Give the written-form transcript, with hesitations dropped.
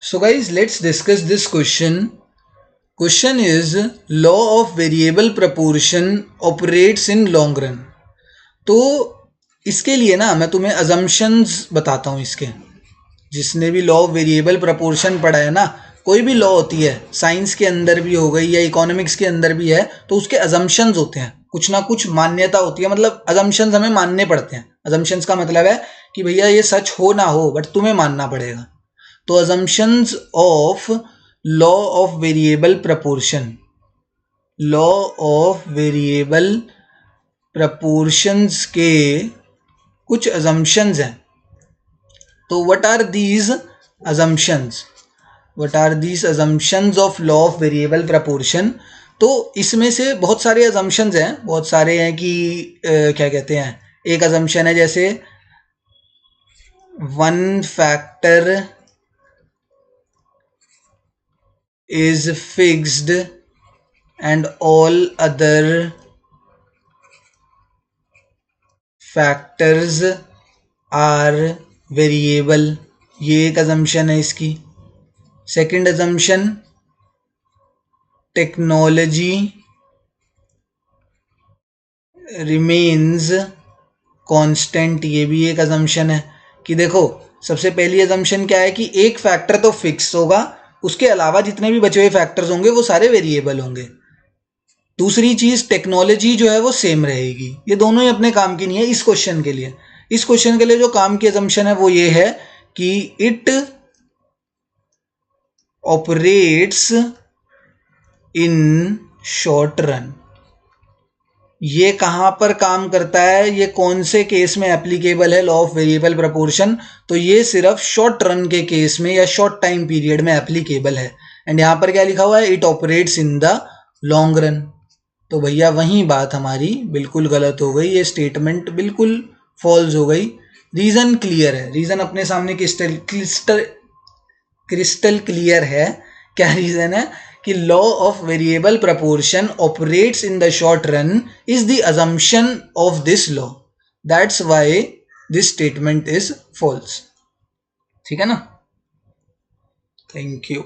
So guys, let's discuss this question. Question is, law of variable proportion operates in long run. तो इसके लिए ना मैं तुम्हें assumptions बताता हूँ इसके. जिसने भी लॉ ऑफ वेरिएबल प्रपोर्शन पढ़ा है ना, कोई भी लॉ होती है, साइंस के अंदर भी हो गई या इकोनॉमिक्स के अंदर भी है, तो उसके अजम्पशंस होते हैं, कुछ ना कुछ मान्यता होती है, मतलब अजम्पशंस हमें मानने पड़ते हैं. अजम्पशंस का मतलब है कि भैया ये सच हो ना हो बट तुम्हें मानना पड़ेगा. तो assumptions of law of variable proportion, law of variable proportions के कुछ अजम्पशंस हैं. तो what are these assumptions, what are these assumptions of law of variable proportion? तो इसमें से बहुत सारे assumptions हैं, बहुत सारे हैं कि क्या कहते हैं. एक assumption है जैसे one factor is fixed and all other factors are variable. ये एक assumption है इसकी. Second assumption, technology remains constant. ये भी एक assumption है कि देखो, सबसे पहली assumption क्या है कि एक फैक्टर तो फिक्स होगा, उसके अलावा जितने भी बचे हुए फैक्टर्स होंगे वो सारे वेरिएबल होंगे. दूसरी चीज, टेक्नोलॉजी जो है वो सेम रहेगी. ये दोनों ही अपने काम की नहीं है इस क्वेश्चन के लिए. इस क्वेश्चन के लिए जो काम की assumption है वो ये है कि it operates in short run. ये कहाँ पर काम करता है, ये कौन से केस में एप्लीकेबल है लॉ ऑफ वेरिएबल प्रपोर्शन? तो ये सिर्फ शॉर्ट रन के केस में या शॉर्ट टाइम पीरियड में एप्लीकेबल है. एंड यहाँ पर क्या लिखा हुआ है, it operates in the long run. तो भैया वही बात हमारी बिल्कुल गलत हो गई, ये स्टेटमेंट बिल्कुल फॉल्स हो गई. रीजन क्लियर है, रीजन अपने सामने क्रिस्टल क्लियर है. क्या रीजन है कि law of variable proportion operates in the short run is the assumption of this law. That's why this statement is false. ठीक है ना. Thank you.